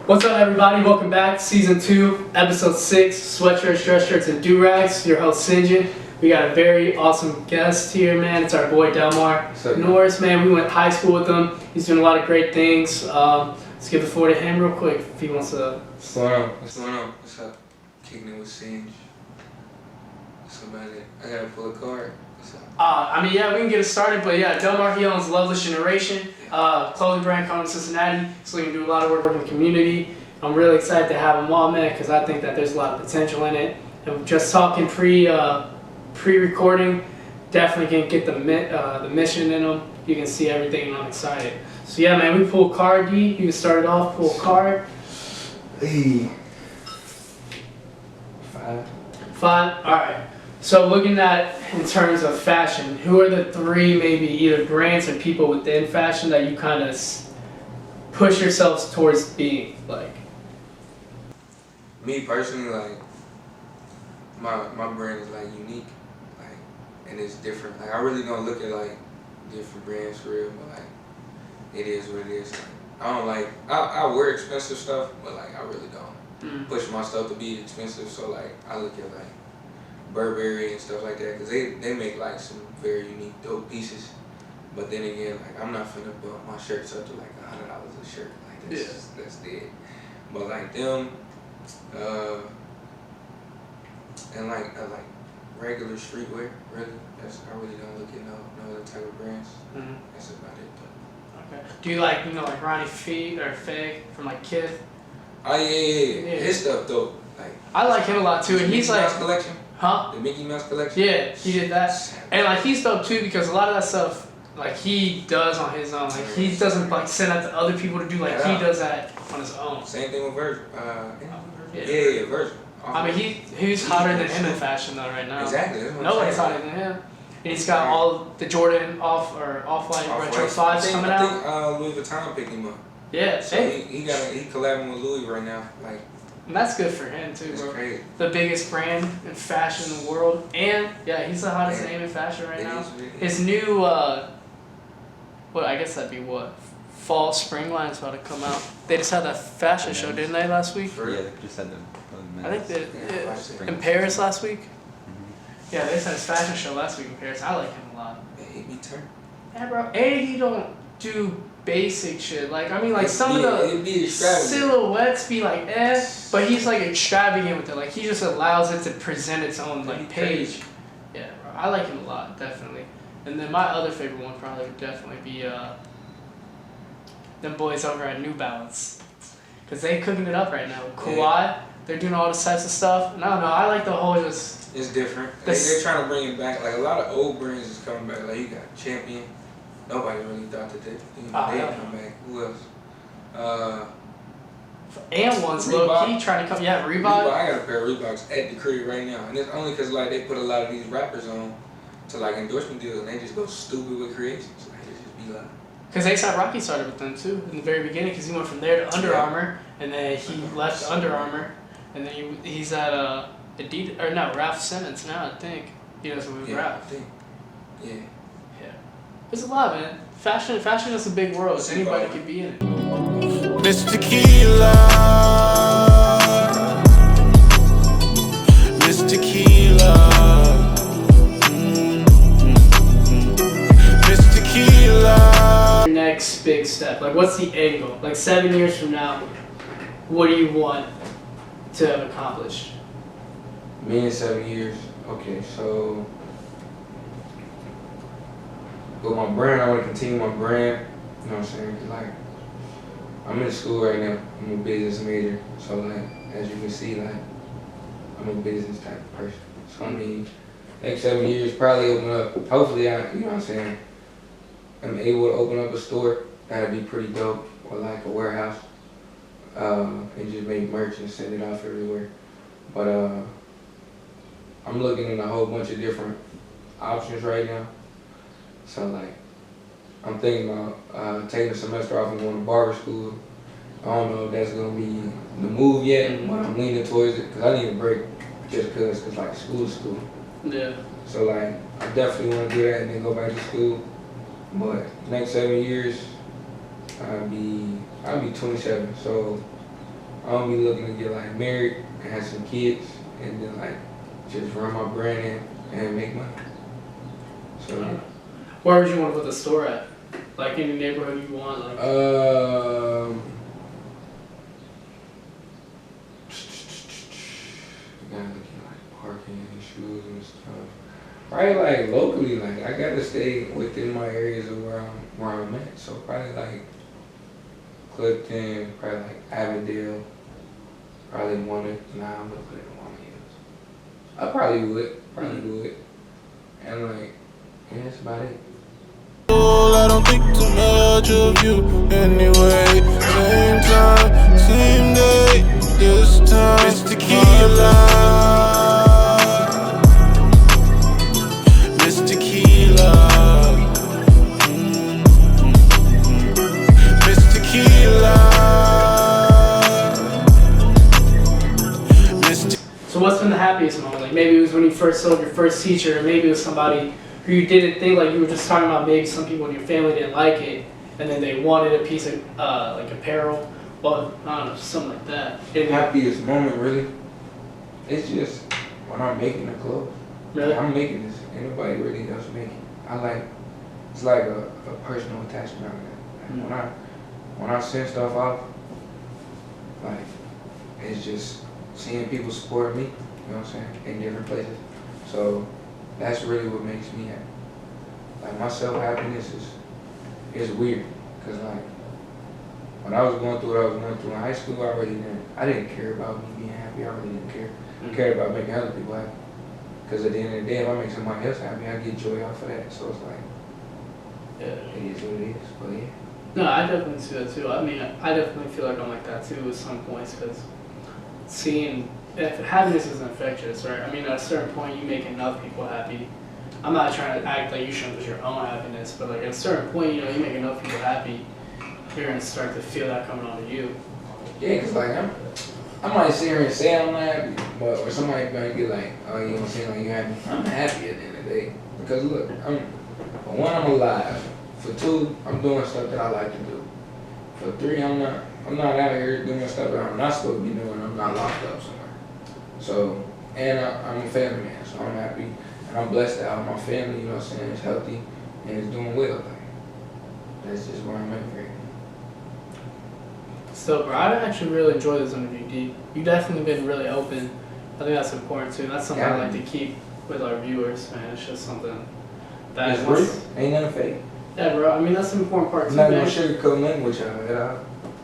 What's up, everybody? Welcome back. Season 2, Episode 6, Sweatshirts, Dress Shirts, and Do-Rags. Your host, Sinjin. We got a very awesome guest here, man. It's our boy, Delmar Norris, man. We went to high school with him. He's doing a lot of great things. Let's give the floor to him real quick if he wants to... What's going on? What's up? Kicking it with Sinj. That's about it. I gotta pull a card. we can get it started, but yeah, Delmar, he owns LoveLess Generation, clothing brand coming to Cincinnati, so he can do a lot of work in the community. I'm really excited to have him on, man, because I think that there's a lot of potential in it. And just talking pre-recording, definitely can get the mission in him. You can see everything, and I'm excited. So yeah, man, we pull a card, D. You can start it off, pull a card. Hey. 5, alright. So looking at, in terms of fashion, who are the 3 maybe either brands or people within fashion that you kind of push yourselves towards being, like? Me personally, like, my brand is like unique, like, and it's different. Like, I really don't look at like different brands for real, but like, it is what it is. Like, I don't like, I wear expensive stuff, but like, I really don't push my stuff to be expensive. So like, I look at like Burberry and stuff like that, because they make like some very unique, dope pieces. But then again, like, I'm not finna bump my shirts up to like $100 a shirt. Like, that's dead. But like them, and like regular streetwear, really. I really don't look at no other type of brands. That's about it though. Okay. Do you like, like Ronnie Fee or Fag from like Kith? Oh yeah. His stuff dope. Like, I like him a lot too, and he's like collection. Huh? The Mickey Mouse collection? Yeah, he did that. And like, he's dope too, because a lot of that stuff, like, he does on his own. Like, he doesn't like send out to other people to do, like, he does that on his own. Same thing with Virgil. Yeah, Virgil. I mean, he's hotter than him in fashion though right now. Exactly. Nobody's hotter than him. And he's got all the Jordan Off-White Retro 5s coming out. I think Louis Vuitton picked him up. Yeah. So he collabing with Louis right now. Like, and that's good for him too, bro. Crazy. The biggest brand in fashion in the world, and yeah, he's the hottest name in fashion right now. His new, I guess that'd be fall spring line's about to come out. They just had that fashion show, didn't they, last week? Yeah, they just had them. I think they in Paris last week. Yeah, they just had his fashion show last week in Paris. I like him a lot. Yeah, bro. And he don't do basic shit. Like, I mean, like, some of the silhouettes be like, but he's like extravagant with it. Like, he just allows it to present its own like page. Yeah, bro. I like him a lot, definitely. And then my other favorite one probably would definitely be them boys over at New Balance, cause they cooking it up right now. Kawhi, they're doing all this types of stuff. No, I like the whole just. It's different. They're trying to bring it back. Like, a lot of old brands is coming back. Like, you got Champion. Nobody really thought that they'd come back. Who else? And one's low key trying to come. Yeah, Reebok. I got a pair of Reeboks at the crib right now, and it's only because like they put a lot of these rappers on to like endorsement deals, and they just go stupid with creations. Like, they just be like. Because A$AP Rocky started with them too in the very beginning, because he went from there to Under Armour, and then he left Under Armour, and then he's at Adidas, or no, Ralph Simmons now, I think. He does it with Ralph. Yeah. There's a lot, man. Fashion is a big world. Anybody could be in it. Mr. Tequila. Mr. Tequila. Mr. Tequila. Your next big step. Like, what's the end goal? Like, 7 years from now, what do you want to have accomplished? Me in 7 years. Okay, so with my brand, I want to continue my brand. You know what I'm saying? 'Cause like, I'm in school right now. I'm a business major. So like, as you can see, like, I'm a business type of person. So I mean, next 7 years, probably open up. Hopefully, you know what I'm saying, I'm able to open up a store. That'd be pretty dope, or like a warehouse, and just make merch and send it off everywhere. But I'm looking at a whole bunch of different options right now. So like, I'm thinking about taking a semester off and going to barber school. I don't know if that's gonna be the move yet, but I'm leaning towards it, because I need a break just because like school's school. Yeah. So like, I definitely want to do that and then go back to school. But next 7 years, I'll be 27. So I don't be looking to get like married and have some kids and then like just run my brand and make money. So where would you want to put the store at? Like any neighborhood you want? Like gotta look at like parking and shoes and stuff. Probably like locally, like I gotta stay within my areas of where I'm at. So probably like Clifton, probably like Avondale, probably I'm gonna put it in one hills. I probably would, and like, yeah, that's about it. I don't think too much of you anyway. Same time, same day, this time it's tequila. Miss Tequila. Miss Tequila. So what's been the happiest moment? Like maybe it was when you first sold your first t-shirt, or maybe it was somebody who you didn't think, like you were just talking about, maybe some people in your family didn't like it, and then they wanted a piece of like apparel, well, I don't know, something like that. The happiest moment, really, it's just when I'm making the clothes. Really? Like, I'm making this. Ain't nobody really else making it. It's like a personal attachment on that. Like when I send stuff off, like it's just seeing people support me, you know what I'm saying, in different places. So that's really what makes me happy. Like my self-happiness is weird, cause like when I was going through what I was going through in high school, I didn't care about me being happy. I really didn't care. I cared about making other people happy. Cause at the end of the day, if I make somebody else happy, I get joy off of that. So it's like, yeah, it is what it is. But yeah. No, I definitely see that too. I mean, I definitely feel like I'm like that too at some points, because seeing if happiness is infectious, right? I mean, at a certain point, you make enough people happy. I'm not trying to act like you shouldn't lose your own happiness, but like at a certain point, you know, you make enough people happy, you're gonna start to feel that coming onto you. Yeah, cause like I might sit here and say I'm not happy, but or somebody might be like, oh, you don't seem like you're happy. I'm happy at the end of the day, because look, for one, I'm alive. For two, I'm doing stuff that I like to do. For three, I'm not out here doing stuff that I'm not supposed to be doing. I'm not locked up somewhere. So, and I'm a family man, so I'm happy, and I'm blessed to have my family, you know what I'm saying, is healthy, and is doing well. Like, that's just where I'm at right now. So, bro, I actually really enjoyed this interview, D. You definitely been really open. I think that's important, too. That's something I like to keep with our viewers, man. It's just something that it's real. Ain't nothing fake. Yeah, bro. I mean, that's an important part, too, I'm not man. gonna sugarcoat nothing with y'all at all.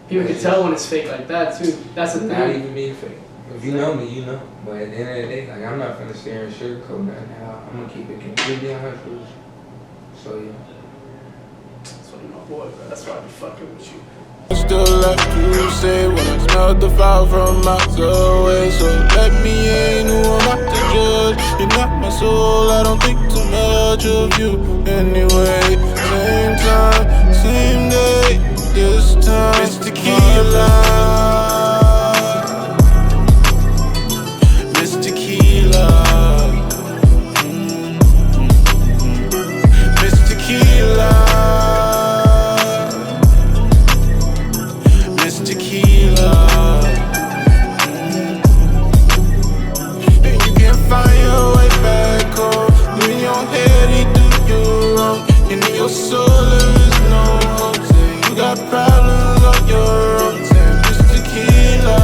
People can tell when it's fake like that, too. That's the thing. Not even being fake. If you know me, you know. But at the end of the day, like, I'm not gonna sit here and sugarcoat nothing at all. I'm gonna keep it completely 100%. So, yeah. That's why you're my boy, bro. That's why I be fucking with you. Still like to say when I smell the fire from miles away. So let me in, who am I to judge? You're not my soul, I don't think too much of you anyway. Same time, same day, this time it's tequila. Miss Tequila. Miss Tequila. Your soul, there is no hope. You got problems on your own. Miss Tequila.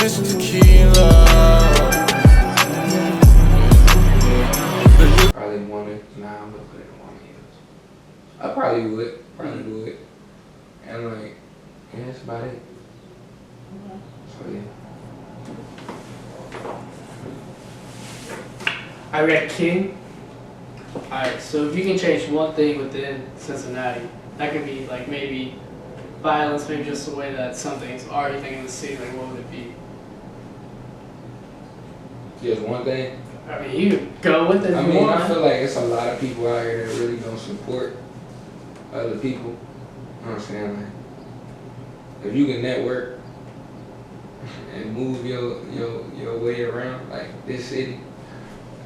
Miss Tequila. Probably wanted, nah, I'm gonna put it in one hills. I probably would. And like, yeah, that's about it. So yeah. I read King. Alright, so if you can change one thing within Cincinnati, that could be like maybe violence, maybe just the way that some things are, you think in the city, like what would it be? Just one thing? I mean, you could go with it if you want. I feel like it's a lot of people out here that really don't support other people. You know what I'm saying? Like, if you can network and move your way around, like this city,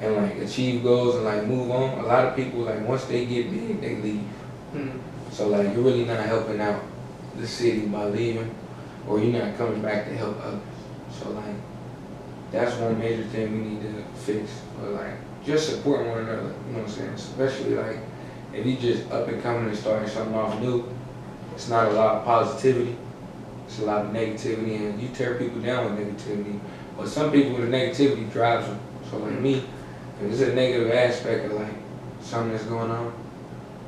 and like achieve goals and like move on, a lot of people, like once they get big, they leave. So like you're really not helping out the city by leaving, or you're not coming back to help others. So like, that's one major thing we need to fix. But like, just supporting one another, you know what I'm saying? Especially like, if you just up and coming and starting something off new, it's not a lot of positivity. It's a lot of negativity, and you tear people down with negativity. But some people, the negativity drives them. So like me, if there's a negative aspect of like something that's going on,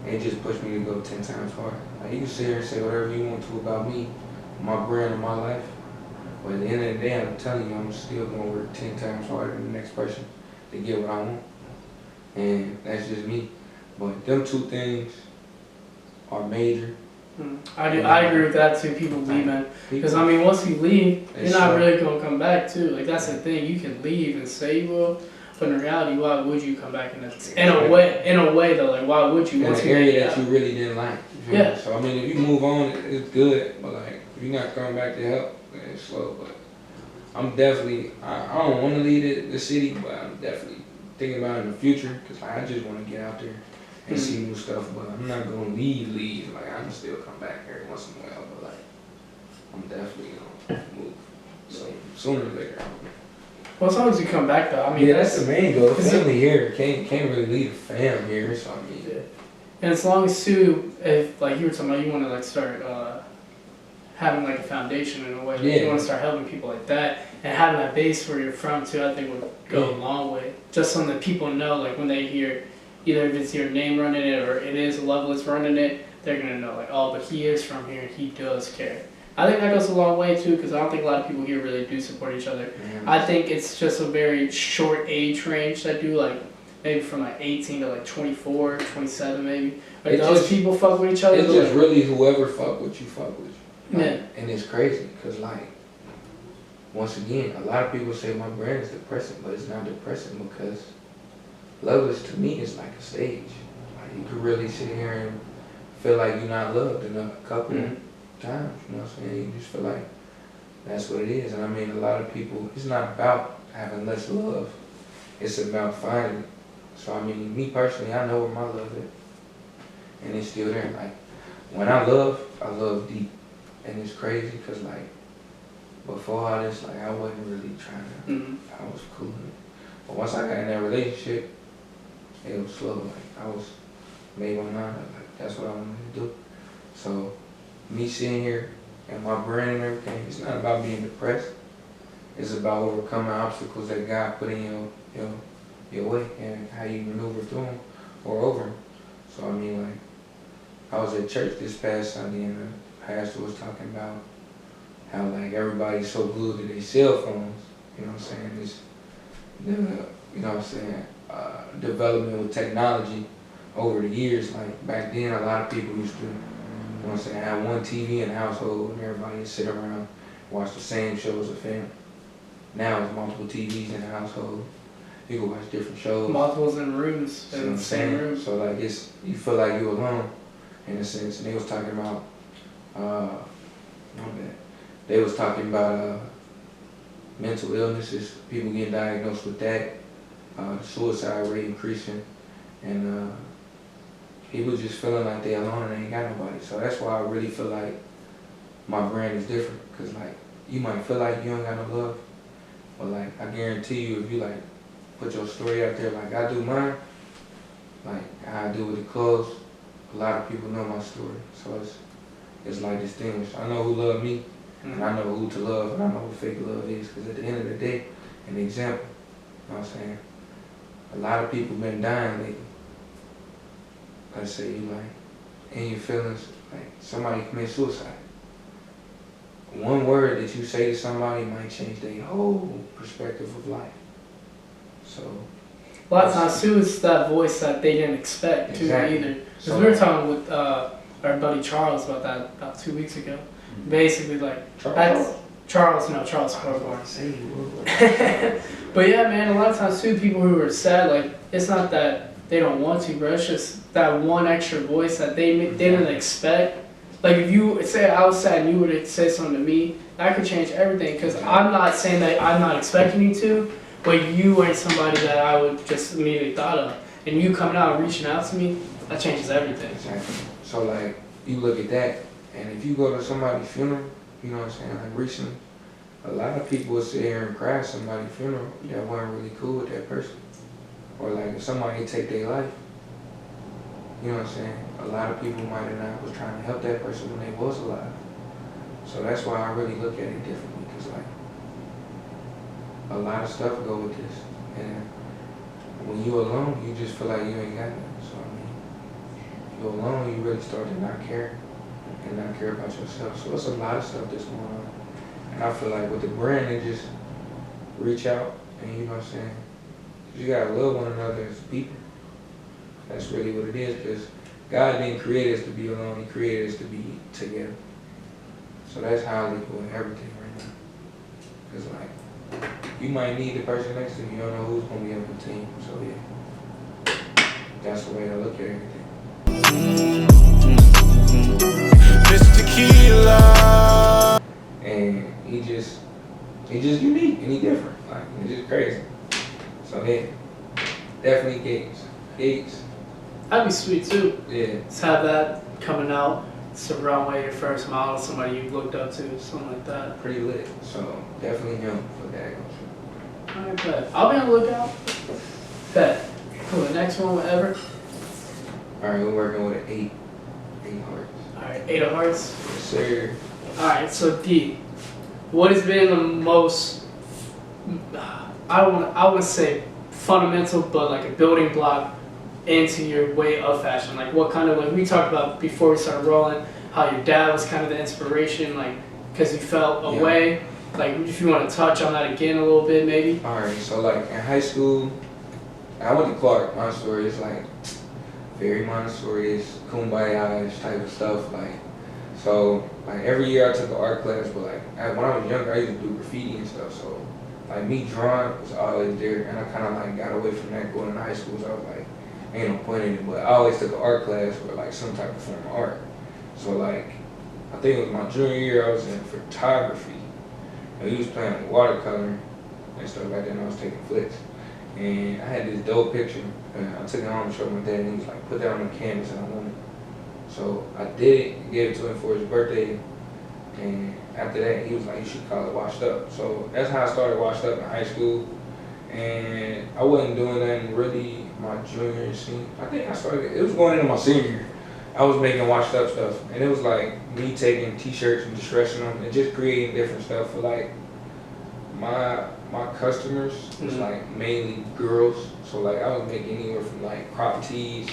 it just pushed me to go 10 times harder. Like you can sit here and say whatever you want to about me, my brand, and my life. But at the end of the day, I'm telling you, I'm still going to work 10 times harder than the next person to get what I want. And that's just me. But them two things are major. I agree with that too, people leaving. Because I mean, once you leave, you're not really going to come back too. Like that's the thing, you can leave and say you will, but in reality, why would you come back in a way though, like why would you? In an area that you really didn't like. Yeah. So I mean, if you move on, it's good, but like, if you're not coming back to help, then it's slow. But I'm definitely, I don't want to leave the city, but I'm definitely thinking about it in the future, because like, I just want to get out there and see new stuff, but I'm not gonna leave. Like I can still come back every once in a while, but like I'm definitely gonna move. So sooner or later. Well, as long as you come back though, I mean that's the main goal. Family here can't really leave the fam here, so I mean. Yeah. And as long as too, if like you were talking about, you want to like start having like a foundation in a way, like you want to start helping people like that, and having that base where you're from too, I think would go a long way. Just so that people know, like when they hear, either if it's your name running it or it is LoveLess running it, they're gonna know like, oh, but he is from here and he does care. I think that goes a long way too, because I don't think a lot of people here really do support each other. I think it's just a very short age range that do, like maybe from like 18 to like 24, 27 maybe. Like those people fuck with each other. It's just really whoever fuck with you, fuck with you. Like, yeah. And it's crazy, because like, once again, a lot of people say my brand is depressing, but it's not depressing because LoveLess to me is like a stage. Like you could really sit here and feel like you're not loved in a couple times, you know what I'm saying? You just feel like that's what it is. And I mean, a lot of people, it's not about having less love, it's about finding it. So I mean, me personally, I know where my love is, and it's still there. Like, when I love deep. And it's crazy because like, before all this, like I wasn't really trying to, I was cool. But once I got in that relationship, it was slow. Like I was made my mind up, like that's what I wanted to do. So me sitting here and my brain and everything, it's not about being depressed. It's about overcoming obstacles that God put in your way and how you maneuver through them or over them. So I mean, like, I was at church this past Sunday and the pastor was talking about how like everybody's so glued to their cell phones. You know what I'm saying? It's the, you know what I'm saying, development with technology over the years. Like back then, a lot of people used to, you know what I'm saying, have one TV in the household and everybody would sit around, watch the same shows of family. Now it's multiple TVs in the household. You can watch different shows. Multiples in rooms, in the same room. So like it's, you feel like you're alone in a sense. And they was talking about, they was talking about mental illnesses, people getting diagnosed with that, the suicide rate increasing, and people just feeling like they're alone and they ain't got nobody. So that's why I really feel like my brand is different, because like, you might feel like you don't got no love, but like, I guarantee you, if you like put your story out there like I do mine, like how I do with the clothes, a lot of people know my story. So it's like distinguished. I know who love me, and I know who to love, and I know what fake love is, because at the end of the day, an example, you know what I'm saying? A lot of people been dying lately. Let's say you like, in your feelings, like somebody commit suicide. One word that you say to somebody might change their whole perspective of life. So a lot of times too, it's that voice that they didn't expect too either. Because so, we were talking with our buddy Charles about that about 2 weeks ago. Basically, like Charles Corborn. But yeah, man, a lot of times too, people who are sad, like it's not that they don't want to, bro. It's just that one extra voice that they didn't expect. Like if you say I was sad and you would say something to me, that could change everything. Because I'm not saying that I'm not expecting you to, but you ain't somebody that I would just immediately thought of. And you coming out and reaching out to me, that changes everything. Exactly. So like, you look at that, And if you go to somebody's funeral, you know what I'm saying, like recently, a lot of people will sit here and cry at somebody's funeral that weren't really cool with that person. Or like if somebody take their life, you know what I'm saying, a lot of people might have not was trying to help that person when they was alive. So that's why I really look at it differently, because like a lot of stuff go with this. And when you alone, you just feel like you ain't got nothing. So I mean, you alone, you really start to not care and not care about yourself. So it's a lot of stuff that's going on. And I feel like with the brand, they just reach out and you know what I'm saying, you gotta love one another as people. That's really what it is, because God didn't create us to be alone, He created us to be together. So that's how I look at everything right now. Because like, you might need the person next to you, you don't know who's gonna be on the team. So yeah, that's the way I look at everything. Mr. Tequila. And he just unique and he different. Like, he's just crazy. So yeah, definitely Gates. That'd be sweet too. Yeah. Just have that coming out. It's a runway, your first model, somebody you looked up to, something like that. Pretty lit. So definitely him for that. Alright, bet. I'll be on the lookout. Bet. Cool, the next one, whatever. Alright, we're working with an 8 hearts. Alright, 8 of hearts. Yes, sir. Alright, so D, what has been the most, I would say fundamental, but like a building block into your way of fashion? Like what kind of, like we talked about before we started rolling, how your dad was kind of the inspiration, like because you felt a way. Like if you want to touch on that again a little bit, maybe. Alright, so like in high school, I went to Clark. Montessori is like very Montessori-ish, kumbaya-ish type of stuff. Like, so like every year I took an art class, but like when I was younger, I used to do graffiti and stuff. So like me drawing was always there, and I kind of like got away from that going into high school. So I was like, ain't no point in it. But I always took an art class for like some type of form of art. So like, I think it was my junior year, I was in photography. And we was playing like watercolor and stuff like that, and I was taking flicks. And I had this dope picture, and I took it home and showed my dad, and he was like, put that on the canvas, and I want it. So I did it, gave it to him for his birthday, and after that, he was like, you should call it Washed Up. So that's how I started Washed Up in high school. And I wasn't doing nothing really my junior and senior. I think I started, it was going into my senior year. I was making Washed Up stuff, and it was like me taking t-shirts and distressing them and just creating different stuff for like my customers was like mainly girls. So like I was making anywhere from like crop tees,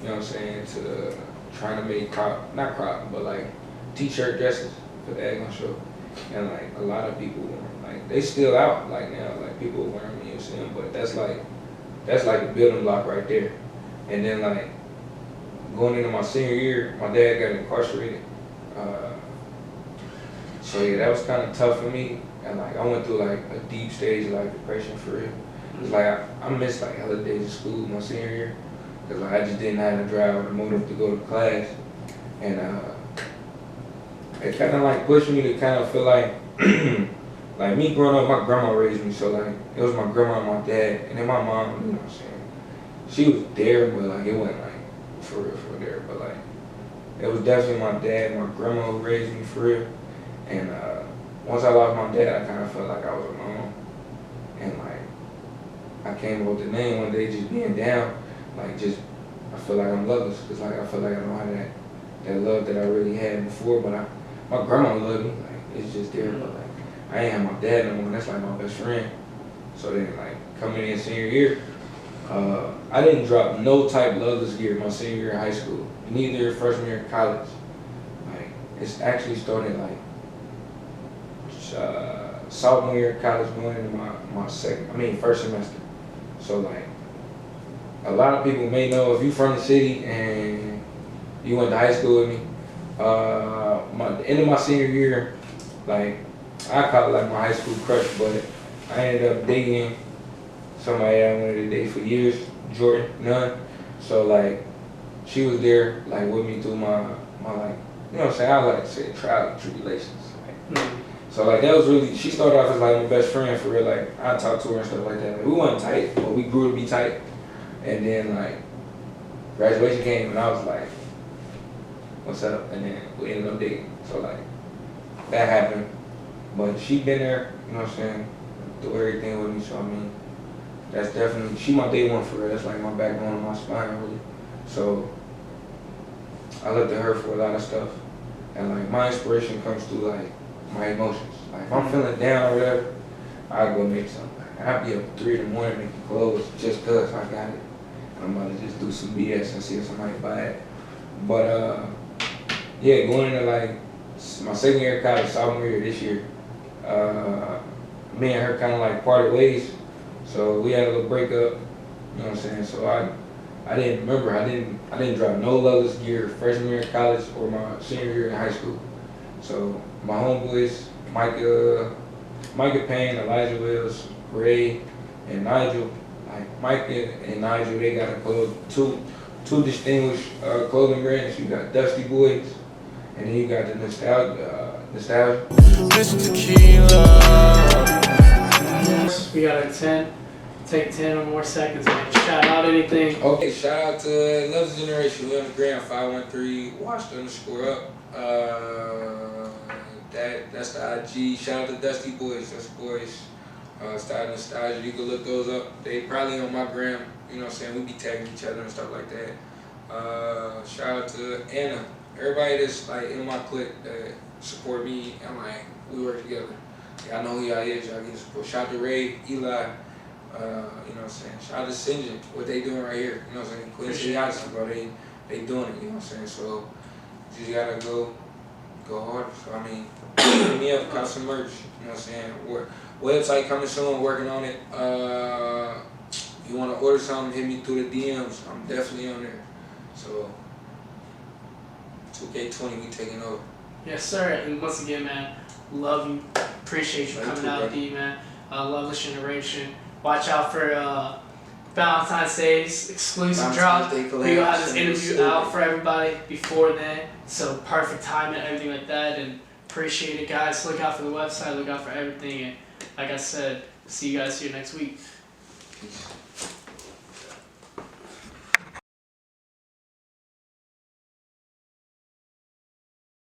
you know what I'm saying, to trying to make not crop, but like t-shirt dresses for the Aggon show. And like a lot of people were like, they still out like now, like people wearing me, you know what I'm saying, but that's like a building block right there. And then like going into my senior year, my dad got incarcerated. So yeah, that was kind of tough for me. And like I went through like a deep stage of like depression for real. It's like I missed like hella days of school my senior year, cause like I just didn't have the drive or the motive to go to class. And it kind of like pushed me to kind of feel like, like me growing up, my grandma raised me, so like it was my grandma and my dad, and then my mom, you know what I'm saying. She was there, but like it wasn't like for real there, but like it was definitely my dad and my grandma who raised me for real. And once I lost my dad, I kind of felt like I was alone. And like I came up with the name one day, just being down, like just I feel like I'm loveless, cause like I feel like I don't have that love that I really had before, but my grandma loved me, like it's just there, but like I ain't have my dad no more, and that's like my best friend. So then like coming in senior year, I didn't drop no type loveless gear my senior year in high school, neither freshman year in college. Like it's actually started like sophomore year of college going into my first semester. So like a lot of people may know if you from the city and you went to high school with me, the end of my senior year, like I call it like my high school crush, but I ended up dating somebody I wanted to date for years, Jordan Nunn. So like she was there like with me through my like, you know what I'm saying, I like to say trials and tribulations. Like, so like that was really, she started off as like my best friend for real. Like I talked to her and stuff like that. Like, we weren't tight, but we grew to be tight. And then like graduation came and I was like, what's up, and then we ended up dating. So like that happened, but she been there, you know what I'm saying, through everything with me. So I mean, that's definitely, she my day one for real. That's like my backbone and my spine really. So I look to her for a lot of stuff, and like my inspiration comes through like my emotions. Like if I'm feeling down or whatever, I go make something. Like, I'll be up at 3 in the morning making clothes just cause I got it. And I'm about to just do some BS and see if somebody buy it. But yeah, going into like my second year of college, sophomore year this year, me and her kind of like parted ways. So we had a little breakup, you know what I'm saying? So I didn't remember, I didn't drop no LoveLess gear freshman year of college or my senior year in high school. So my homeboys, Micah Payne, Elijah Wells, Ray, and Nigel, like Micah and Nigel, they got a two distinguished clothing brands. You got Dusty Boys, and then you got the Nostalgia. Mr. Tequila. We got a 10. Take 10 or more seconds, man. Shout out anything. Okay, shout out to Love's Generation. We on the gram 513 _washed_up. That's the IG. Shout out to Dusty Boys. That's boys. Style Nostalgia. You can look those up. They probably on my gram. You know what I'm saying? We be tagging each other and stuff like that. Shout out to Anna. Everybody that's like in my clique that support me and like we work together. Y'all know who y'all is. Y'all get support. Shout out to Ray, Eli. You know what I'm saying? Shout out to Sinjin, what they doing right here. You know what I'm saying? Quincy Odyssey, bro. They doing it. You know what I'm saying? So you just gotta go hard. So I mean, hit me up, got some merch. You know what I'm saying? Website coming soon. Working on it. You wanna order something? Hit me through the DMs. I'm definitely on there. So 2K20, we taking over. Yes, sir. And once again, man, love you. Appreciate you coming out, D, man. LoveLess Generation. Watch out for Valentine's Day's exclusive drop. We gonna have this interview out for everybody before then. So perfect timing, everything like that. And appreciate it, guys. Look out for the website. Look out for everything. And like I said, see you guys here next week. Peace.